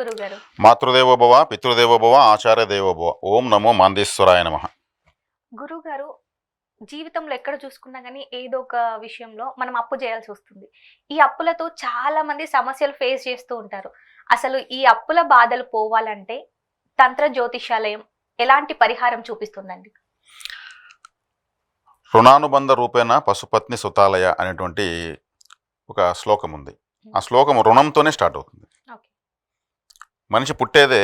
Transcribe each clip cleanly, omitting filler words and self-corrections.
గురుగారు. మాతృదేవో భవ, పితృదేవో భవ, ఆచార్య దేవో భవ. ఓం నమో మాందేశ్వరాయ నమః. గురుగారు, జీవితంలో ఎక్కడ చూసుకున్నా గానీ ఏదో ఒక విషయంలో మనం అప్పు చేయాల్సి వస్తుంది. ఈ అప్పులతో చాలా మంది సమస్యలు ఫేస్ చేస్తూ ఉంటారు. అసలు ఈ అప్పుల బాధలు పోవాలంటే తంత్ర జ్యోతిషాలయం ఎలాంటి పరిహారం చూపిస్తుందండి? రుణానుబంధ రూపేణ పశుపత్ని సుతాలయ అనేటువంటి ఒక శ్లోకం ఉంది. ఆ శ్లోకం రుణంతోనే స్టార్ట్ అవుతుంది. ఓకే. మనిషి పుట్టేదే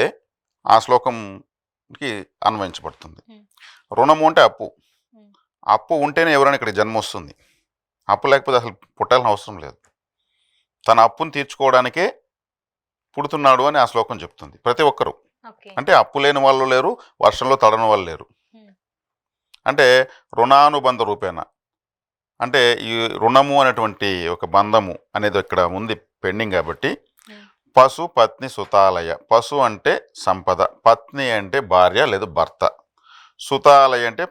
ఆ శ్లోకంకి అన్వయించబడుతుంది. రుణము అంటే అప్పు. అప్పు ఉంటేనే ఎవరైనా ఇక్కడ జన్మ వస్తుంది. అప్పు లేకపోతే అసలు పుట్టాల్సిన అవసరం లేదు. తన అప్పును తీర్చుకోవడానికే పుడుతున్నాడు అని ఆ శ్లోకం చెప్తుంది. ప్రతి ఒక్కరూ అంటే అప్పు లేని వాళ్ళు లేరు, వర్షంలో తడని వాళ్ళు లేరు. అంటే రుణానుబంధ రూపేణ అంటే ఈ రుణము అనేటువంటి ఒక బంధము అనేది ఇక్కడ ఉంది పెండింగ్. కాబట్టి పశు పత్ని సుతాలయ. పశు అంటే సంపద, పత్ని అంటే భార్య లేదా భర్త, సుతాలయ అంటే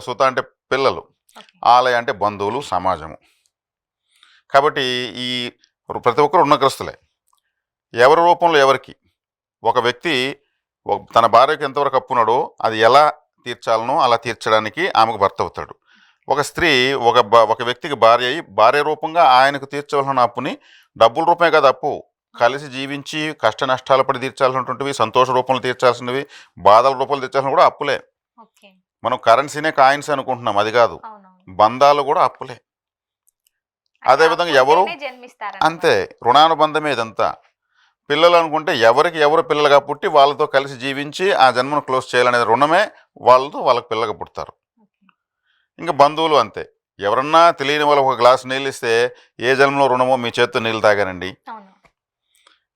సుత అంటే పిల్లలు, ఆలయ అంటే బంధువులు, సమాజము. కాబట్టి ఈ ప్రతి ఒక్కరు రుణగ్రస్తులే. ఎవరి రూపంలో ఎవరికి. ఒక వ్యక్తి తన భార్యకి ఎంతవరకు అప్పున్నాడో అది ఎలా తీర్చాలనో అలా తీర్చడానికి ఆమెకు భర్త అవుతాడు. ఒక స్త్రీ ఒక వ్యక్తికి భార్య అయి భార్య రూపంగా ఆయనకు తీర్చవలసిన అప్పుని డబ్బుల రూపమే కాదు, అప్పు కలిసి జీవించి కష్ట నష్టాలు పడి తీర్చాల్సినటువంటివి, సంతోష రూపంలో తీర్చాల్సినవి, బాధల రూపంలో తీర్చాల్సినవి కూడా అప్పులే. మనం కరెన్సీనే కాయిన్స్ అనుకుంటున్నాం, అది కాదు. బంధాలు కూడా అప్పులే. అదేవిధంగా ఎవరు అంతే, రుణానుబంధమే ఇదంతా. పిల్లలు అనుకుంటే ఎవరికి ఎవరు పిల్లలుగా పుట్టి వాళ్ళతో కలిసి జీవించి ఆ జన్మను క్లోజ్ చేయాలనే రుణమే వాళ్ళకి పిల్లగా పుడతారు. ఇంకా బంధువులు అంతే. ఎవరన్నా తెలియని వాళ్ళకి ఒక గ్లాసు నీళ్ళు ఇస్తే ఏ జన్మలో రుణమో మీ చేత్తో నీళ్ళు తాగానండి,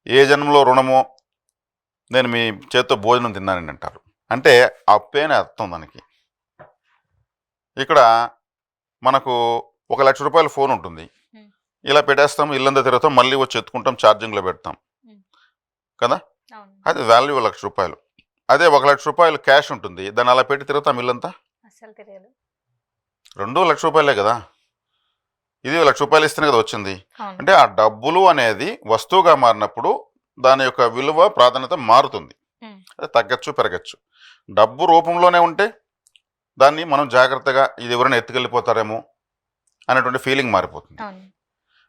ఏ జన్మలో రుణమో నేను మీ చేత్తో భోజనం తిన్నానండి అంటారు. అంటే అప్పేనే అర్థం దానికి. ఇక్కడ మనకు 1,00,000 రూపాయల ఫోన్ ఉంటుంది, ఇలా పెట్టేస్తాం, ఇల్లంతా తిరుగుతాం, మళ్ళీ వచ్చి ఎత్తుకుంటాం, ఛార్జింగ్లో పెడతాం కదా, అది వాల్యూ 1,00,000 రూపాయలు. అదే 1,00,000 రూపాయలు క్యాష్ ఉంటుంది, దాన్ని అలా పెట్టి తిరుగుతాం ఇల్లంతా, 2 1,00,000 రూపాయలే కదా. ఇది 1,00,000 రూపాయలు ఇస్తేనే కదా వచ్చింది. అంటే ఆ డబ్బులు అనేది వస్తువుగా మారినప్పుడు దాని యొక్క విలువ ప్రాధాన్యత మారుతుంది. అది తగ్గచ్చు పెరగచ్చు. డబ్బు రూపంలోనే ఉంటే దాన్ని మనం జాగ్రత్తగా ఇది ఎవరైనా ఎత్తుకెళ్ళిపోతారేమో అనేటువంటి ఫీలింగ్ మారిపోతుంది.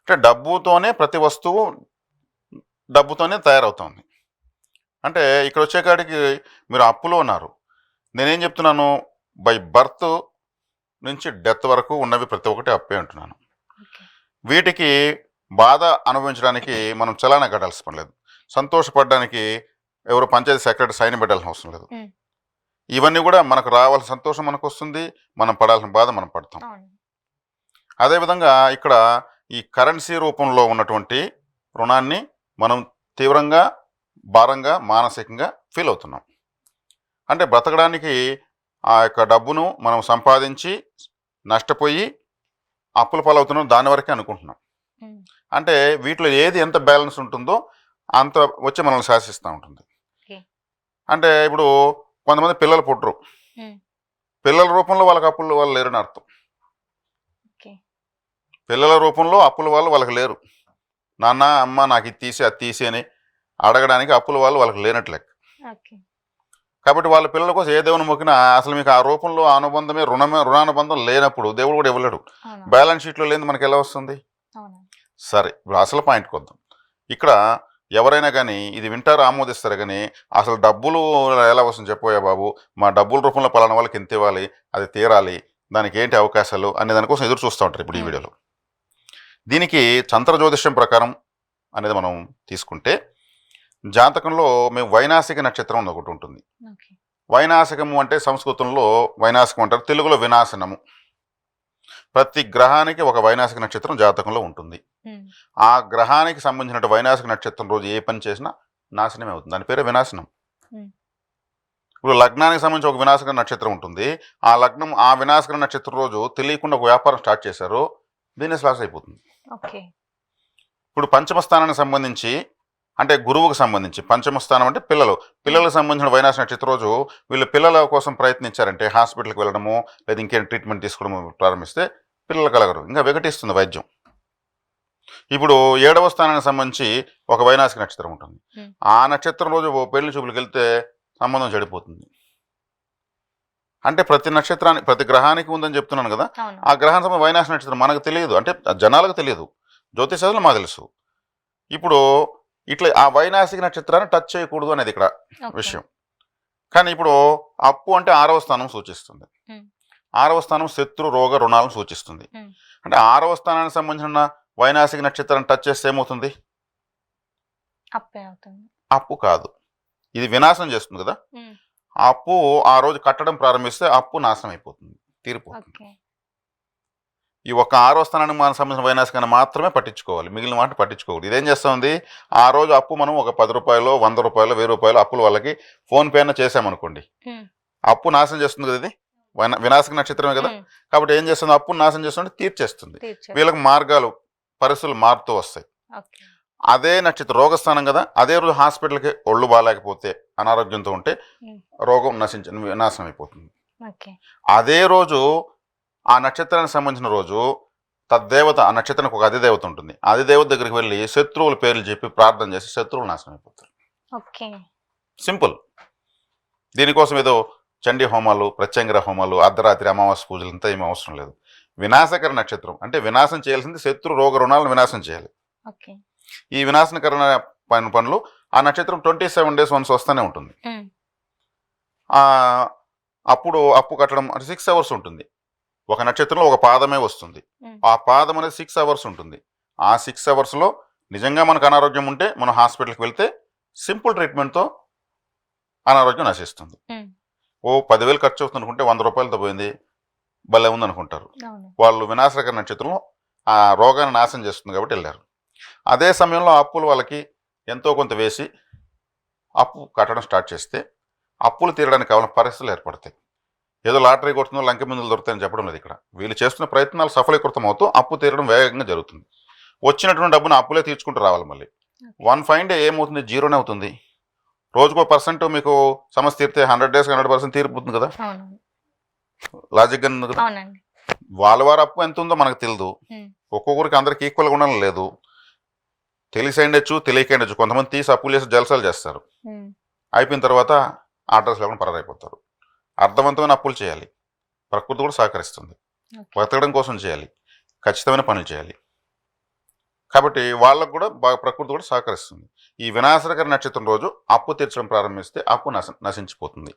అంటే డబ్బుతోనే ప్రతి వస్తువు డబ్బుతోనే తయారవుతుంది. అంటే ఇక్కడ వచ్చేకాడికి మీరు అప్పులో ఉన్నారు. నేనేం చెప్తున్నాను, బై బర్త్ నుంచి డెత్ వరకు ఉన్నవి ప్రతి ఒక్కటి అప్పే అంటున్నాను. వీటికి బాధ అనుభవించడానికి మనం చలానా కట్టాల్సిన పని లేదు, సంతోషపడడానికి ఎవరు పంచాయతీ సెక్రటరీ సైన్ పెట్టాల్సిన అవసరం లేదు. ఇవన్నీ కూడా మనకు రావాల్సిన సంతోషం మనకు వస్తుంది, మనం పడాల్సిన బాధ మనం పడతాం. అదేవిధంగా ఇక్కడ ఈ కరెన్సీ రూపంలో ఉన్నటువంటి రుణాన్ని మనం తీవ్రంగా భారంగా మానసికంగా ఫీల్ అవుతున్నాం. అంటే బ్రతకడానికి ఆ యొక్క డబ్బును మనం సంపాదించి నష్టపోయి అప్పుల పాలవుతున్నాం, దాని వరకే అనుకుంటున్నాం. అంటే వీటిలో ఏది ఎంత బ్యాలెన్స్ ఉంటుందో అంత వచ్చి మనల్ని శాసిస్తూ ఉంటుంది. అంటే ఇప్పుడు కొంతమంది పిల్లలు పుట్టరు, పిల్లల రూపంలో వాళ్ళకి అప్పులు వాళ్ళు లేరని అర్థం. పిల్లల రూపంలో అప్పుల వాళ్ళు వాళ్ళకి లేరు. నాన్న అమ్మ నాకు ఇది తీసి అది తీసి అని అడగడానికి అప్పుల వాళ్ళు వాళ్ళకి లేనట్లే. కాబట్టి వాళ్ళ పిల్లల కోసం ఏ దేవుని మొక్కినా అసలు మీకు ఆ రూపంలో అనుబంధమే రుణానుబంధం లేనప్పుడు దేవుడు కూడా ఇవ్వలేడు. బ్యాలెన్స్ షీట్లో లేని మనకి ఎలా వస్తుంది? సరే, ఇప్పుడు అసలు పాయింట్కి వద్దాం. ఇక్కడ ఎవరైనా కానీ ఇది వింటారు, ఆమోదిస్తారు. కానీ అసలు డబ్బులు ఎలా వస్తుంది చెప్పోయా బాబు, మా డబ్బుల రూపంలో పలానా వాళ్ళకి ఎంత ఇవ్వాలి, అది తీరాలి, దానికి ఏంటి అవకాశాలు అనే దానికోసం ఎదురు చూస్తూ ఉంటారు. ఇప్పుడు ఈ వీడియోలో దీనికి తంత్ర జ్యోతిష్యం ప్రకారం అనేది మనం తీసుకుంటే, జాతకంలో మేము వైనాసిక నక్షత్రం అని ఒకటి ఉంటుంది. వైనాసికము అంటే సంస్కృతంలో వైనాసికం అంటారు, తెలుగులో వినాశనము. ప్రతి గ్రహానికి ఒక వైనాసిక నక్షత్రం జాతకంలో ఉంటుంది. ఆ గ్రహానికి సంబంధించిన వైనాసిక నక్షత్రం రోజు ఏ పని చేసినా నాశనమే అవుతుంది, దాని పేరే వినాశనం. ఇప్పుడు లగ్నానికి సంబంధించి ఒక వినాశక నక్షత్రం ఉంటుంది, ఆ లగ్నం ఆ వినాశక నక్షత్రం రోజు తెలియకుండా ఒక వ్యాపారం స్టార్ట్ చేశారు, బిజినెస్ లాస్ అయిపోతుంది. ఇప్పుడు పంచమ స్థానానికి సంబంధించి అంటే గురువుకు సంబంధించి పంచమ స్థానం అంటే పిల్లలకు సంబంధించిన వైనాశ నక్షత్రం రోజు వీళ్ళు పిల్లల కోసం ప్రయత్నించారంటే హాస్పిటల్కి వెళ్ళడము లేదా ఇంకేం ట్రీట్మెంట్ తీసుకోవడం ప్రారంభిస్తే పిల్లలు కలగరు, ఇంకా వికటిస్తుంది వైద్యం. ఇప్పుడు 7వ స్థానానికి సంబంధించి ఒక వైనాసిక నక్షత్రం ఉంటుంది. ఉమ్. ఆ నక్షత్రం రోజు ఓ పెళ్లి చూపులకు వెళ్తే సంబంధం చెడిపోతుంది. అంటే ప్రతి నక్షత్రానికి ప్రతి గ్రహానికి ఉందని చెప్తున్నాను కదా. అవును. ఆ గ్రహానికి సంబంధించిన వైనాసిక నక్షత్రం మనకు తెలియదు, అంటే జనాలకు తెలియదు, జ్యోతిషాలు మాకు తెలుసు. ఇప్పుడు ఇట్లా ఆ వైనాసిక నక్షత్రాన్ని టచ్ చేయకూడదు అనేది ఇక్కడ ఓకే. విషయం. కానీ ఇప్పుడు అప్పు అంటే 6వ స్థానం సూచిస్తుంది. ఉమ్. 6వ స్థానం శత్రు రోగ రుణాలను సూచిస్తుంది. ఉమ్. అంటే 6వ స్థానానికి సంబంధించిన వైనాసిక నక్షత్రాన్ని టచ్ చేస్తే ఏమవుతుంది? అప్పే అవుతుంది. అప్పు కాదు, ఇది వినాశనం చేస్తుంది కదా. ఉమ్. ఆ అప్పు ఆ రోజు కట్టడం ప్రారంభిస్తే అప్పు నాశనం అయిపోతుంది, తీరిపోతుంది. ఓకే. ఈ ఒక్క 6వ స్థానానికి మనం సంబంధించిన వైనాసికాన్ని మాత్రమే పట్టించుకోవాలి, మిగిలిన వాటిని పట్టించుకోకూడదు. ఇదేం చేస్తుంది, ఆ రోజు అప్పు మనం ఒక 10 రూపాయలు 100 రూపాయలు 1000 రూపాయలు అప్పులు వాళ్ళకి ఫోన్పే అయినా చేసామనుకోండి, ఉమ్. అప్పు నాశనం చేస్తుంది కదా. ఇది వినాశక నక్షత్రమే కదా. ఉమ్. కాబట్టి ఏం చేస్తుంది, అప్పును నాశనం చేస్తుంది, తీర్చేస్తుంది. తీర్చే. వీళ్ళకి మార్గాలు పరిస్థితులు మారుతూ వస్తాయి. ఓకే. అదే నక్షత్రం రోగస్థానం కదా, అదే రోజు హాస్పిటల్కి ఒళ్ళు బాగాలేకపోతే అనారోగ్యంతో ఉంటే ఉమ్. రోగం నాశనం అయిపోతుంది. ఓకే. అదే రోజు ఆ నక్షత్రానికి సంబంధించిన రోజు తద్దేవత, ఆ నక్షత్రానికి ఒక అధిదేవత ఉంటుంది, అధిదేవత దగ్గరికి వెళ్ళి శత్రువుల పేర్లు చెప్పి ప్రార్థన చేసి శత్రువులు నాశనం అయిపోతారు. ఓకే. సింపుల్. దీనికోసం ఏదో చండీ హోమాలు, ప్రత్యంగర హోమాలు, అర్ధరాత్రి అమావాస్య పూజలు ఇంత ఏమీ అవసరం లేదు. వినాశకర నక్షత్రం అంటే వినాశం చేయాల్సింది శత్రు రోగ రుణాలను వినాశం చేయాలి. ఓకే. ఈ వినాశనకరణ పనులు ఆ నక్షత్రం 27 days వన్స్ వస్తూనే ఉంటుంది. ఉమ్. అప్పుడు అప్పు కట్టడం అంటే 6 hours ఉంటుంది. ఒక నక్షత్రంలో ఒక పాదమే వస్తుంది. ఉమ్. ఆ పాదం అనేది 6 hours ఉంటుంది. ఆ 6 hoursలో నిజంగా మనకు అనారోగ్యం ఉంటే మనం హాస్పిటల్కి వెళ్తే సింపుల్ ట్రీట్మెంట్తో అనారోగ్యం నశిస్తుంది. ఉమ్. ఓ 10,000 ఖర్చు అవుతుంది అనుకుంటే 100 రూపాయలతో పోయింది భలే ఉంది అనుకుంటారు. అవును. వాళ్ళు వినాశకర నక్షత్రంలో ఆ రోగాన్ని నాశనం చేస్తుంది కాబట్టి వెళ్ళారు. అదే సమయంలో అప్పులు వాళ్ళకి ఎంతో కొంత వేసి అప్పు కట్టడం స్టార్ట్ చేస్తే అప్పులు తీరడానికి కావాలని పరిస్థితులు ఏర్పడతాయి. ఏదో లాటరీ కొడుతుందో లంకె మందులు దొరుకుతాయని చెప్పడం లేదు ఇక్కడ. వీళ్ళు చేస్తున్న ప్రయత్నాలు సఫలీకృతం అవుతూ అప్పు తీరడం వేగంగా జరుగుతుంది. వచ్చినటువంటి డబ్బును అప్పులే తీర్చుకుంటూ రావాలి. మళ్ళీ 1 fine day ఏమవుతుంది, జీరోనే అవుతుంది. రోజుకో % మీకు సమస్య తీరితే 100 days 100% తీరిపోతుంది కదా. అవును. లాజిక్ గా ఉంది కదా. అవునండి. వారి అప్పు ఎంత ఉందో మనకు తెలియదు. ఉమ్. ఒక్కొక్కరికి అందరికి ఈక్వల్గా ఉండడం లేదు. తెలిసి ఉండొచ్చు, తెలియక ఉండొచ్చు. కొంతమంది తీసి అప్పులు చేసి జలసాలు చేస్తారు. ఉమ్. అయిపోయిన తర్వాత అడ్రస్ లేకుండా పరారైపోతారు. అర్థవంతమైన అప్పులు చేయాలి, ప్రకృతి కూడా సహకరిస్తుంది. ఓకే. బతకడం కోసం చేయాలి, ఖచ్చితమైన పనులు చేయాలి. కాబట్టి వాళ్ళకు కూడా బాగా ప్రకృతి కూడా సహకరిస్తుంది. ఈ వినాశకర నక్షత్రం రోజు అప్పు తీర్చడం ప్రారంభిస్తే అప్పు నశించిపోతుంది,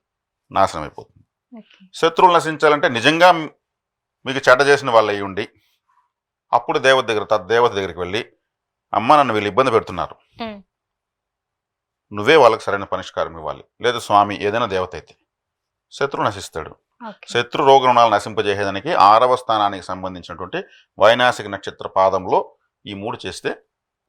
నాశనం అయిపోతుంది. ఓకే. శత్రువులు నశించాలంటే నిజంగా మీకు చెడ్డ చేసిన వాళ్ళు అయ్యి ఉండి అప్పుడు దేవత దగ్గరికి వెళ్ళి, అమ్మ నన్ను వీళ్ళు ఇబ్బంది పెడుతున్నారు, ఉమ్. నువ్వే వాళ్ళకి సరైన పరిష్కారం ఇవ్వాలి. లేదా స్వామి ఏదైనా దేవత అయితే శత్రువు నశిస్తాడు. ఓకే. శత్రు రోగ రుణాలు నశింపజేసేదానికి 6వ స్థానానికి సంబంధించినటువంటి వైనాసిక నక్షత్ర పాదంలో ఈ 3 చేస్తే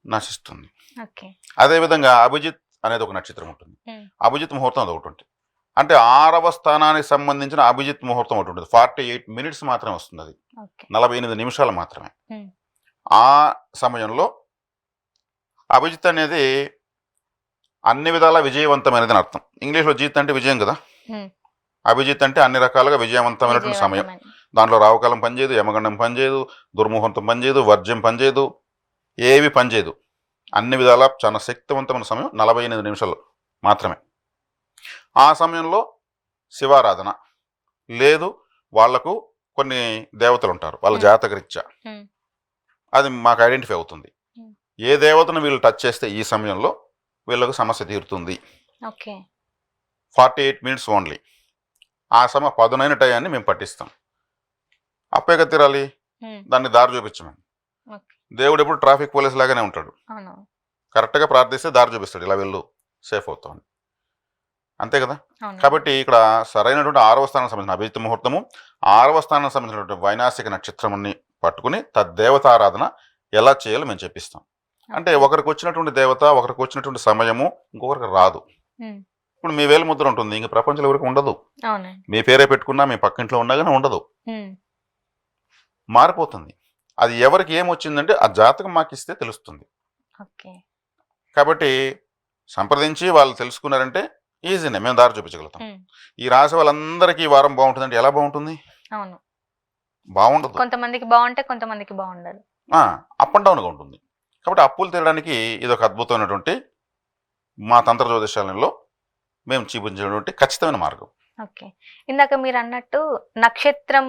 నశిస్తుంది. ఓకే. అదేవిధంగా అభిజిత్ అనేది ఒక నక్షత్రం ఉంటుంది. ఉమ్. అభిజిత్ ముహూర్తం అది ఒకటి ఉంటుంది. అంటే 6వ స్థానానికి సంబంధించిన అభిజిత్ ముహూర్తం ఒకటి ఉంటుంది. 48 minutes మాత్రమే వస్తుంది. అది ఓకే. 48 నిమిషాలు మాత్రమే. ఉమ్. ఆ సమయంలో అభిజిత్ అనేది అన్ని విధాలా విజయవంతమైనదని అర్థం. ఇంగ్లీష్లో జీత్ అంటే విజయం కదా. ఉమ్. అభిజిత్ అంటే అన్ని రకాలుగా విజయవంతమైనటువంటి సమయం. విజయవంతమైన. దాంట్లో రావుకాలం పనిచేయదు, యమగండం పనిచేయదు, దుర్ముహూర్తం పనిచేయదు, వర్జ్యం పనిచేయదు, ఏవి పనిచేయదు. అన్ని విధాలా చాలా శక్తివంతమైన సమయం 48 నిమిషాలు మాత్రమే. ఆ సమయంలో శివారాధన లేదు, వాళ్లకు కొన్ని దేవతలు ఉంటారు వాళ్ళ జాతకరీత్యా, ఉమ్. అది మాకు ఐడెంటిఫై అవుతుంది. ఉమ్. ఏ దేవతను వీళ్ళు టచ్ చేస్తే ఈ సమయంలో వీళ్ళకు సమస్య తీరుతుంది. ఓకే. 48 minutes only. ఆ పదునైన టయాన్ని మేము పట్టిస్తాం. అప్పేగా తీరాలి, ఉమ్. దాన్ని దారి చూపించమని. ఓకే. దేవుడు ఎప్పుడు ట్రాఫిక్ పోలీస్ లాగానే ఉంటాడు. అవును. కరెక్ట్గా ప్రార్థిస్తే దారి చూపిస్తాడు, ఇలా వెళ్ళు సేఫ్ అవుతాం, అంతే కదా. అవును. కాబట్టి ఇక్కడ సరైనటువంటి 6వ స్థానానికి సంబంధించిన అభిజిత్ ముహూర్తము, 6వ స్థానానికి సంబంధించినటువంటి వైనాసిక నక్షత్రాన్ని పట్టుకుని తద్దేవతారాధన ఎలా చేయాలో మేము చెప్పిస్తాం. అంటే ఒకరికి వచ్చినటువంటి దేవత, ఒకరికి వచ్చినటువంటి సమయము ఇంకొకరికి రాదు. ఉమ్. ఇప్పుడు మీ వేలు ముద్ర ఉంటుంది, ఇంక ప్రపంచంలో ఎవరికి ఉండదు. అవునండి. మీ పేరే పెట్టుకున్నా మీ పక్కింట్లో ఉన్నా కానీ ఉండదు, ఉమ్. మారిపోతుంది. అది ఎవరికి ఏమొచ్చిందంటే ఆ జాతకం మాకు ఇస్తే తెలుస్తుంది. ఓకే. కాబట్టి సంప్రదించి వాళ్ళు తెలుసుకున్నారంటే ఈజీనే, మేము దారి చూపించగలుగుతాం. ఉమ్. ఈ రాశి వాళ్ళందరికీ ఈ వారం బాగుంటుందంటే ఎలా బాగుంటుంది? అవును. బాగుండదు. కొంతమందికి బాగుంటే కొంతమందికి బాగుండదు. అప్ అండ్ డౌన్గా ఉంటుంది. కాబట్టి అప్పులు తీరడానికి ఇది ఒక అద్భుతమైనటువంటి మా తంత్ర జ్యోతిషాలయంలో మేము చూపించినటువంటి ఖచ్చితమైన మార్గం. ఓకే. ఇందాక మీరు అన్నట్టు నక్షత్రం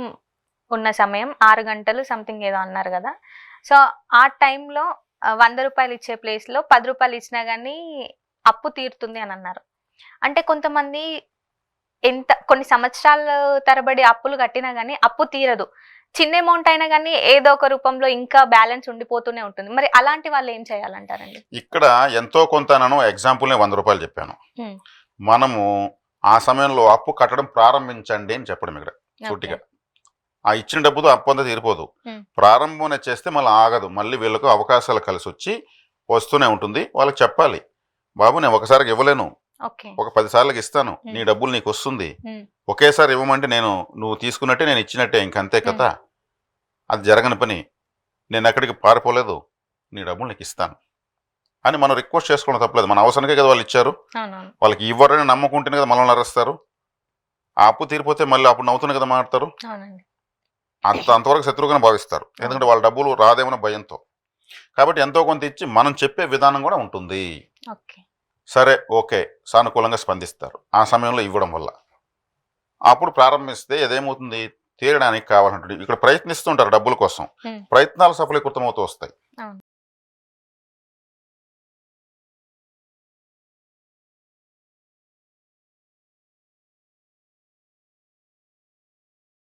ఉన్న సమయం 6 గంటలు సంథింగ్ ఏదో అన్నారు కదా. సో ఆ టైంలో 100 రూపాయలు ఇచ్చే ప్లేస్లో 10 రూపాయలు ఇచ్చినా కానీ అప్పు తీరుతుంది అని అన్నారు. అంటే కొంతమంది కొన్ని సంవత్సరాల తరబడి అప్పులు కట్టినా కానీ అప్పు తీరదు. చిన్న అమౌంట్ అయినా కానీ ఏదో ఒక రూపంలో ఇంకా బ్యాలెన్స్ ఉండిపోతూనే ఉంటుంది. మరి అలాంటి వాళ్ళు ఏం చేయాలంటారండి? ఇక్కడ ఎంతో కొంత నన్ను ఎగ్జాంపుల్ని 100 రూపాయలు చెప్పాను. ఉమ్, మనము ఆ సమయంలో అప్పు కట్టడం ప్రారంభించండి అని చెప్పడం ఇక్కడ సూటిగా. ఆ ఇచ్చిన డబ్బుతో అప్పు అంతా తీరిపోదు. ప్రారంభం చేస్తే మళ్ళీ ఆగదు. మళ్ళీ వీళ్ళకు అవకాశాలు కలిసి వచ్చి వస్తూనే ఉంటుంది. వాళ్ళకి చెప్పాలి, బాబు నేను ఒకసారికి ఇవ్వలేను, ఓకే, ఒక 10 సార్లకి ఇస్తాను, నీ డబ్బులు నీకు వస్తుంది. ఒకేసారి ఇవ్వమంటే నువ్వు తీసుకున్నట్టే నేను ఇచ్చినట్టే, ఇంకంతే కదా, అది జరగని పని, నేను ఎక్కడికి పారిపోలేదు, నీ డబ్బులు నీకు ఇస్తాను అని మనం రిక్వెస్ట్ చేసుకోవడం తప్పలేదు. మన అవసరానికే కదా వాళ్ళు ఇచ్చారు. వాళ్ళకి ఇవ్వరని నమ్మకుంటేనే కదా మనల్ని అరెస్తారు. ఆ అప్పు తీరిపోతే మళ్ళీ అప్పుడు నవ్వుతూనే కదా మాట్లాడతారు. అంతవరకు శత్రువుగానే భావిస్తారు, ఎందుకంటే వాళ్ళ డబ్బులు రాదేమన్న భయంతో. కాబట్టి ఎంతో కొంత ఇచ్చి మనం చెప్పే విధానం కూడా ఉంటుంది. సరే, ఓకే, సానుకూలంగా స్పందిస్తారు ఆ సమయంలో ఇవ్వడం వల్ల. అప్పుడు ప్రారంభిస్తే ఏదేమవుతుంది, తీరడానికి కావాలంటే ఇక్కడ ప్రయత్నిస్తుంటారు డబ్బుల కోసం, ప్రయత్నాలు సఫలీకృతం అవుతూ వస్తాయి.